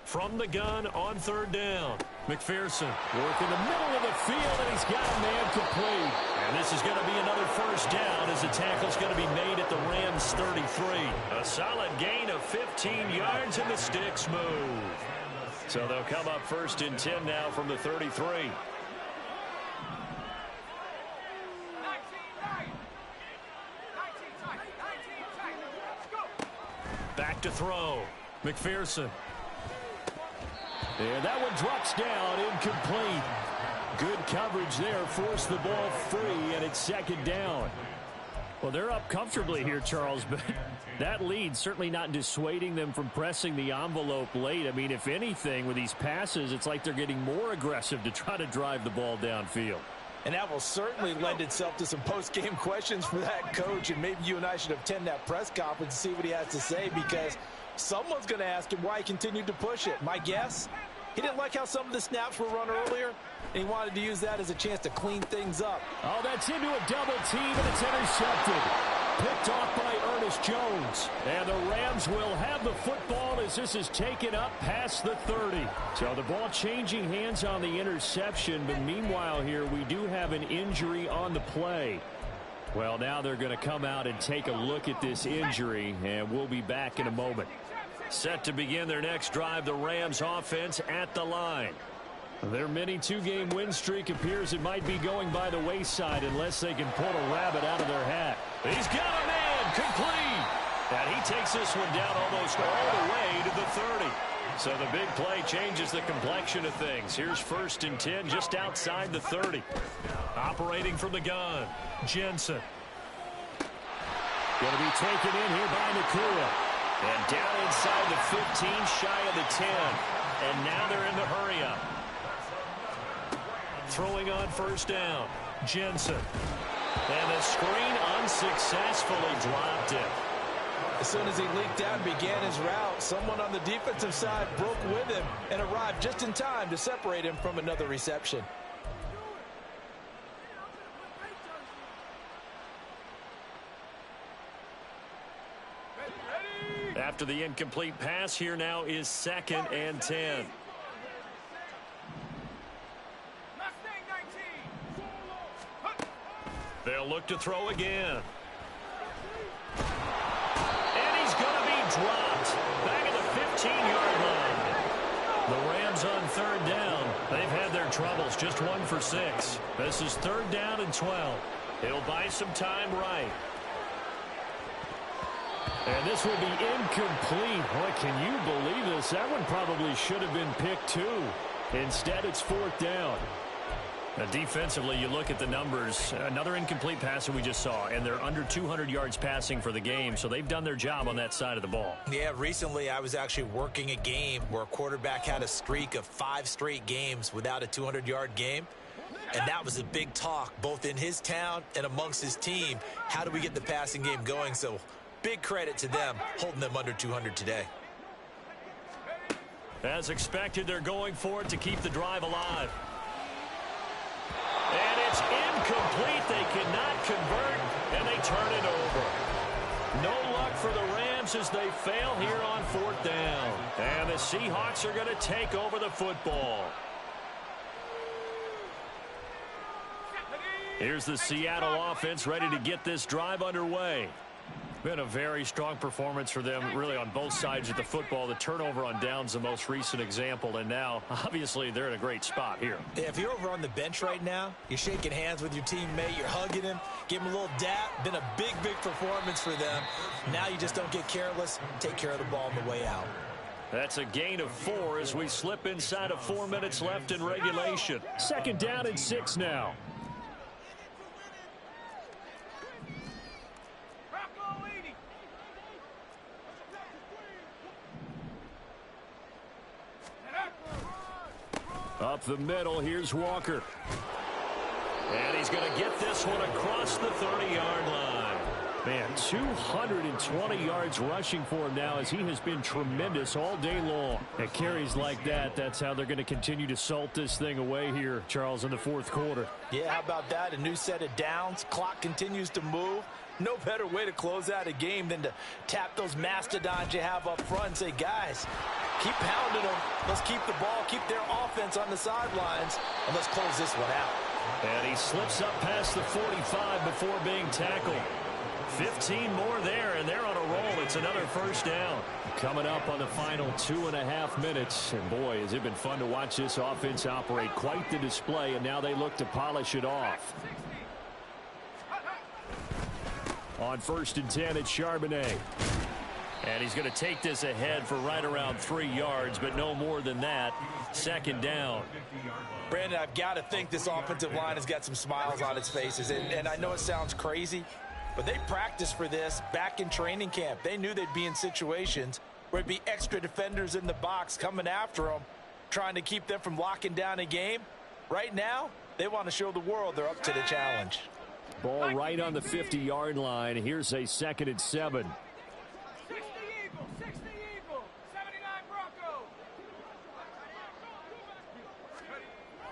From the gun on third down, McPherson working the middle of the field, and he's got a man complete. And this is going to be another first down as the tackle's going to be made at the Rams 33. A solid gain of 15 yards, and the sticks move. So they'll come up first and 10 now from the 33. Back to throw. McPherson. And that one drops down, incomplete. Good coverage there, forced the ball free, and it's second down. Well, they're up comfortably here, Charles, but that lead certainly not dissuading them from pressing the envelope late. I mean, if anything, with these passes, it's like they're getting more aggressive to try to drive the ball downfield. And that will certainly lend itself to some post-game questions for that coach, and maybe you and I should attend that press conference and see what he has to say, because someone's going to ask him why he continued to push it. My guess, he didn't like how some of the snaps were run earlier, and he wanted to use that as a chance to clean things up. Oh, that's into a double team, and it's intercepted. Picked off by Ernest Jones. And the Rams will have the football as this is taken up past the 30. So the ball changing hands on the interception, but meanwhile here we do have an injury on the play. Well, now they're going to come out and take a look at this injury, and we'll be back in a moment. Set to begin their next drive, the Rams offense at the line. Their mini two-game win streak appears it might be going by the wayside unless they can pull a rabbit out of their hat. He's got a man complete. And he takes this one down almost all the way to the 30. So the big play changes the complexion of things. Here's first and 10 just outside the 30. Operating from the gun, Jensen. Going to be taken in here by Nakua. And down inside the 15, shy of the 10. And now they're in the hurry-up. Throwing on first down, Jensen. And the screen unsuccessfully dropped it. As soon as he leaked out and began his route, someone on the defensive side broke with him and arrived just in time to separate him from another reception. After the incomplete pass, here now is second and 10. They'll look to throw again. And he's going to be dropped back at the 15-yard line. The Rams on third down. They've had their troubles, just 1 for 6. This is third down and 12. He'll buy some time right. And this will be incomplete. Boy, can you believe this? That one probably should have been picked too. Instead, it's fourth down. Now, defensively, you look at the numbers. Another incomplete pass that we just saw, and they're under 200 yards passing for the game, so they've done their job on that side of the ball. Yeah, recently I was actually working a game where a quarterback had a streak of 5 straight games without a 200-yard game, and that was a big talk both in his town and amongst his team. How do we get the passing game going? So big credit to them holding them under 200 today. As expected, they're going for it to keep the drive alive. And it's incomplete. They cannot convert, and they turn it over. No luck for the Rams as they fail here on fourth down. And the Seahawks are going to take over the football. Here's the Seattle offense ready to get this drive underway. Been a very strong performance for them, really, on both sides of the football. The turnover on downs, the most recent example, and now, obviously, they're in a great spot here. Yeah, if you're over on the bench right now, you're shaking hands with your teammate, you're hugging him, give him a little dap. Been a big, big performance for them. Now you just don't get careless. Take care of the ball on the way out. That's a gain of 4 as we slip inside of 4 minutes left in regulation. Second down and 6 now. Up the middle, here's Walker. And he's going to get this one across the 30-yard line. Man, 220 yards rushing for him now as he has been tremendous all day long. At carries like that, that's how they're going to continue to salt this thing away here, Charles, in the fourth quarter. Yeah, how about that? A new set of downs. Clock continues to move. No better way to close out a game than to tap those mastodons you have up front and say, guys, keep pounding them. Let's keep the ball, keep their offense on the sidelines, and let's close this one out. And he slips up past the 45 before being tackled. 15 more there, and they're on a roll. It's another first down. Coming up on the final 2.5 minutes. And boy, has it been fun to watch this offense operate. Quite the display, and now they look to polish it off. On 1st and 10, it's Charbonnet. And he's going to take this ahead for right around 3 yards, but no more than that. 2nd down. Brandon, I've got to think this offensive line has got some smiles on its faces. And I know it sounds crazy, but they practiced for this back in training camp. They knew they'd be in situations where it'd be extra defenders in the box coming after them, trying to keep them from locking down a game. Right now, they want to show the world they're up to the challenge. Ball right on the 50-yard line. Here's a 2nd and 7. 60 Eagle, 79 Bronco.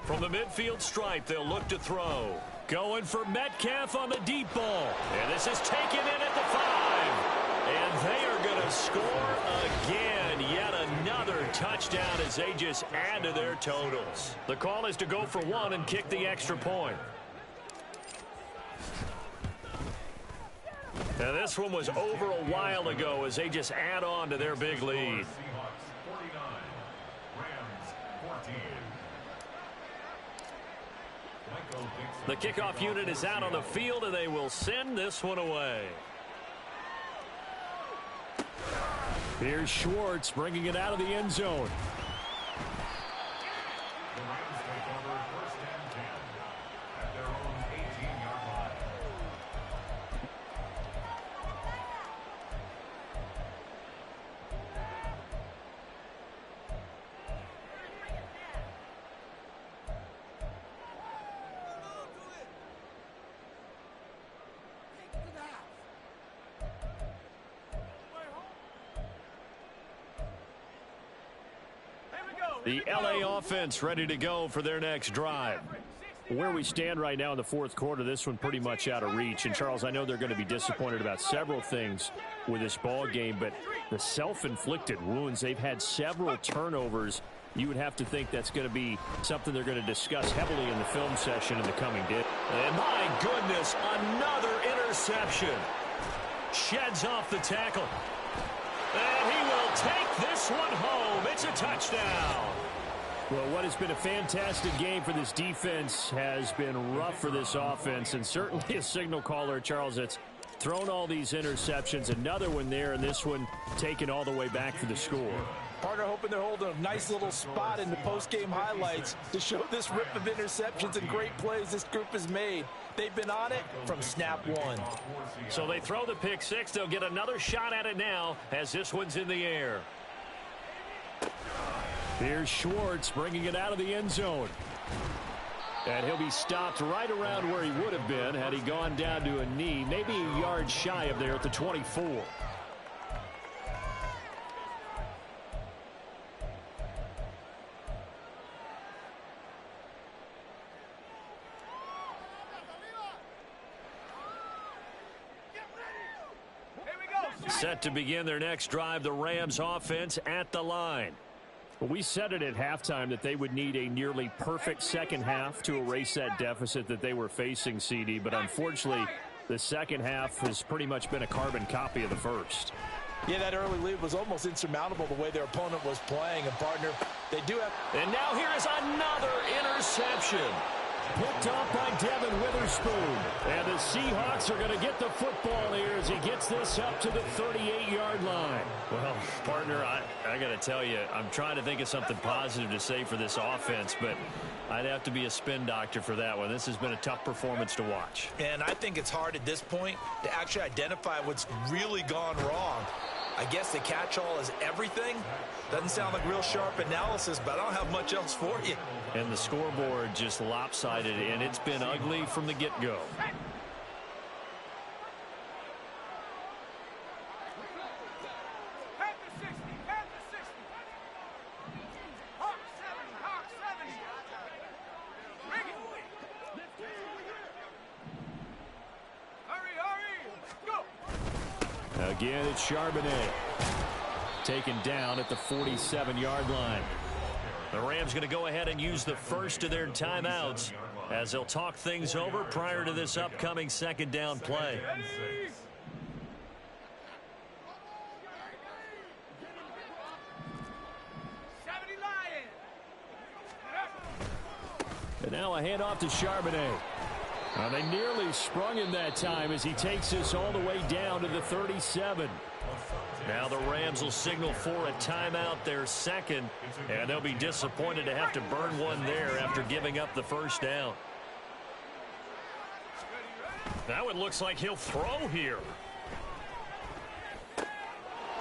From the midfield stripe, they'll look to throw. Going for Metcalf on the deep ball. And this is taken in at the 5. And they are going to score again. Yet another touchdown as they just add to their totals. The call is to go for 1 and kick the extra point. Now this one was over a while ago as they just add on to their big lead. Seahawks 49, Rams 14. The kickoff unit is out on the field, and they will send this one away. Here's Schwartz bringing it out of the end zone. The Rams take over 1st and 10 at their own 18-yard line. The LA offense ready to go for their next drive. Where we stand right now in the fourth quarter, this one pretty much out of reach. And, Charles, I know they're going to be disappointed about several things with this ball game, but the self-inflicted wounds, they've had several turnovers. You would have to think that's going to be something they're going to discuss heavily in the film session in the coming day. And, my goodness, another interception. Sheds off the tackle. And he will take this one home. It's a touchdown. Well, what has been a fantastic game for this defense has been rough for this offense, and certainly a signal caller, Charles, that's thrown all these interceptions. Another one there, and this one taken all the way back for the score. Partner hoping they're holding a nice little spot in the post-game highlights to show this rip of interceptions and great plays this group has made. They've been on it from snap one. So they throw the pick six. They'll get another shot at it now as this one's in the air. Here's Schwartz bringing it out of the end zone. And he'll be stopped right around where he would have been had he gone down to a knee, maybe a yard shy of there at the 24. Set to begin their next drive, the Rams offense at the line. We said it at halftime that they would need a nearly perfect second half to erase that deficit that they were facing, CD, but unfortunately the second half has pretty much been a carbon copy of the first. Yeah, that early lead was almost insurmountable the way their opponent was playing, and partner, they do have... And now here is another interception. Picked off by Devin Witherspoon. And the Seahawks are going to get the football here as he gets this up to the 38-yard line. Well, partner, I got to tell you, I'm trying to think of something positive to say for this offense, but I'd have to be a spin doctor for that one. This has been a tough performance to watch. And I think it's hard at this point to actually identify what's really gone wrong. I guess the catch-all is everything. Doesn't sound like real sharp analysis, but I don't have much else for you. And the scoreboard just lopsided, and it's been ugly from the get-go. Again, it's Charbonnet. Taken down at the 47-yard line. The Rams going to go ahead and use the first of their timeouts as they'll talk things over prior to this upcoming second down play. And now a handoff to Charbonnet. They nearly sprung him that time as he takes us all the way down to the 37. Now the Rams will signal for a timeout, their second, and they'll be disappointed to have to burn one there after giving up the first down. Now it looks like he'll throw here.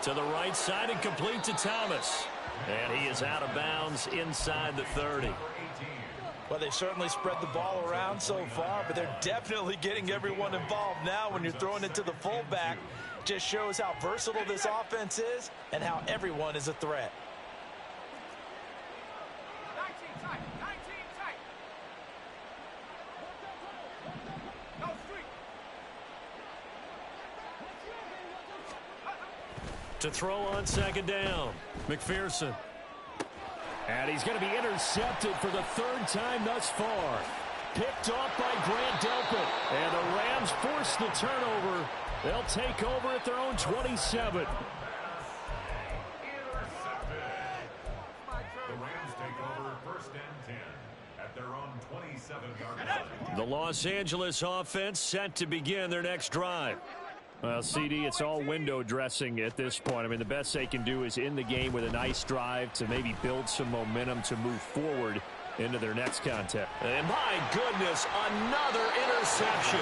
To the right side and complete to Thomas. And he is out of bounds inside the 30. Well, they've certainly spread the ball around so far, but they're definitely getting everyone involved now when you're throwing it to the fullback. Just shows how versatile this offense is and how everyone is a threat. 19 tight, 19 tight. No streak. To throw on second down, McPherson. And he's going to be intercepted for the third time thus far. Picked off by Grant Delpit. And the Rams force the turnover. They'll take over at their own 27. The Rams take over first and 10 at their own 27-yard line. The Los Angeles offense set to begin their next drive. Well, CD, it's all window dressing at this point. I mean, the best they can do is in the game with a nice drive to maybe build some momentum to move forward into their next contest. And my goodness, another interception.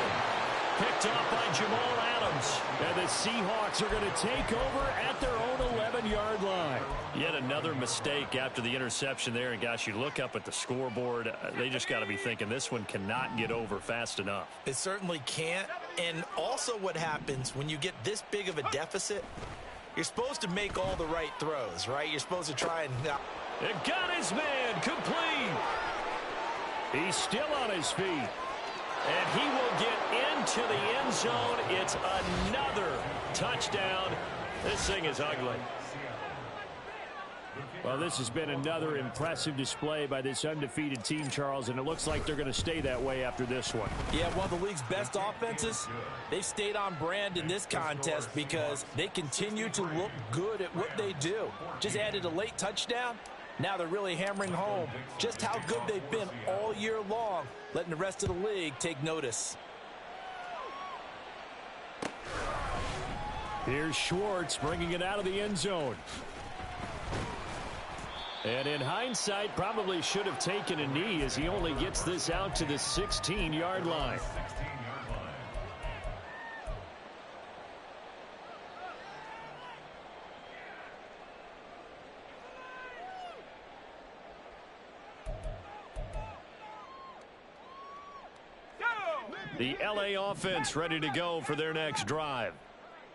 Picked off by Jamal Adams. And the Seahawks are going to take over at their own 11-yard line. Yet another mistake after the interception there. And, gosh, you look up at the scoreboard. They just got to be thinking this one cannot get over fast enough. It certainly can't. And also what happens when you get this big of a deficit, you're supposed to make all the right throws, right? You're supposed to try and... It got his man complete. He's still on his feet. And he will get into the end zone. It's another touchdown. This thing is ugly. Well, this has been another impressive display by this undefeated team, Charles, and it looks like they're going to stay that way after this one. Yeah, one of the league's best offenses. They've stayed on brand in this contest because they continue to look good at what they do. Just added a late touchdown. Now they're really hammering home just how good they've been all year long, letting the rest of the league take notice. Here's Schwartz bringing it out of the end zone. And in hindsight, probably should have taken a knee as he only gets this out to the 16-yard line. The LA offense ready to go for their next drive.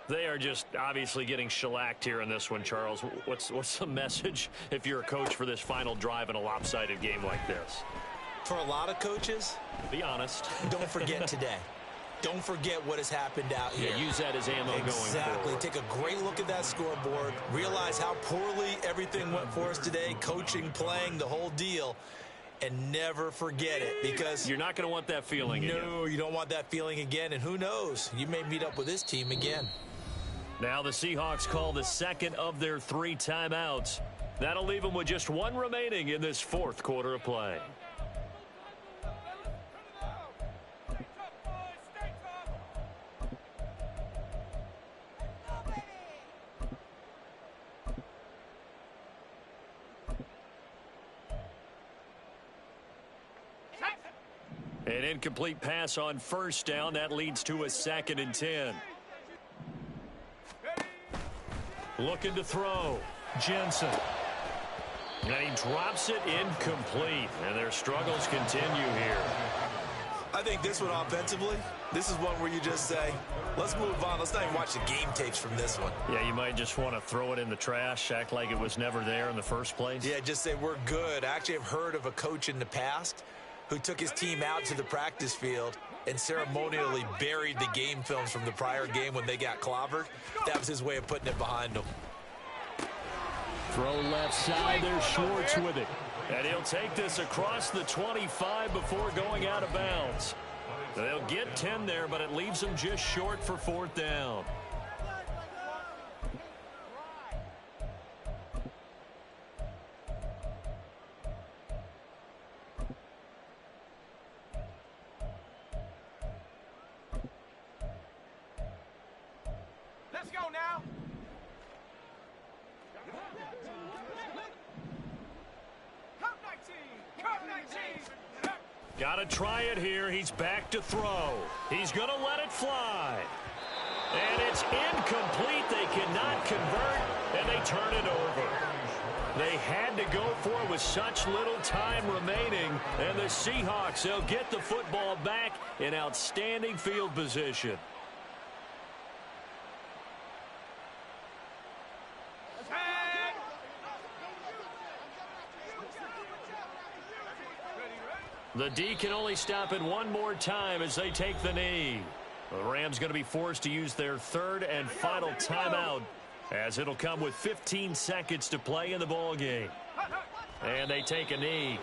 They are just obviously getting shellacked here in this one, Charles. What's the message if you're a coach for this final drive in a lopsided game like this? For a lot of coaches, be honest. Don't forget today. Don't forget what has happened out here. Yeah, use that as ammo going forward. Exactly. Take a great look at that scoreboard. Realize how poorly everything went for us today. Coaching, playing, the whole deal. And never forget it, because you're not going to want that feeling again. No, you don't want that feeling again. And who knows? You may meet up with this team again. Now the Seahawks call the second of their 3 timeouts. That'll leave them with just 1 remaining in this 4th quarter of play. An incomplete pass on first down. That leads to a 2nd and 10. Looking to throw. Jensen. And he drops it incomplete. And their struggles continue here. I think this one offensively, this is one where you just say, let's move on. Let's not even watch the game tapes from this one. Yeah, you might just want to throw it in the trash, act like it was never there in the first place. Yeah, just say we're good. I actually have heard of a coach in the past who took his team out to the practice field and ceremonially buried the game films from the prior game when they got clobbered. That was his way of putting it behind them. Throw left side. There's Schwartz with it. And he'll take this across the 25 before going out of bounds. They'll get 10 there, but it leaves them just short for 4th down. Let's go now. Got to try it here. He's back to throw. He's going to let it fly. And it's incomplete. They cannot convert, and they turn it over. They had to go for it with such little time remaining. And the Seahawks, they'll get the football back in outstanding field position. The D can only stop it one more time as they take the knee. The Rams going to be forced to use their 3rd and final timeout, as it'll come with 15 seconds to play in the ball game. And they take a knee.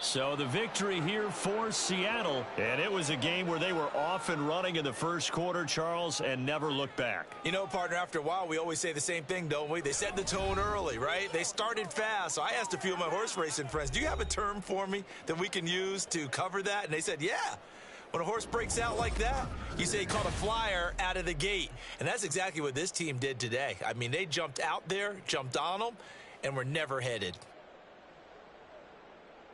So the victory here for Seattle. And it was a game where they were off and running in the first quarter, Charles, and never looked back. You know, partner, after a while, we always say the same thing, don't we? They set the tone early, right? They started fast. So I asked a few of my horse racing friends, do you have a term for me that we can use to cover that? And they said, yeah. When a horse breaks out like that, you say he caught a flyer out of the gate. And that's exactly what this team did today. I mean, they jumped out there, jumped on them, and were never headed.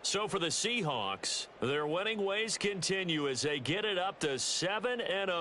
So for the Seahawks, their winning ways continue as they get it up to 7-0.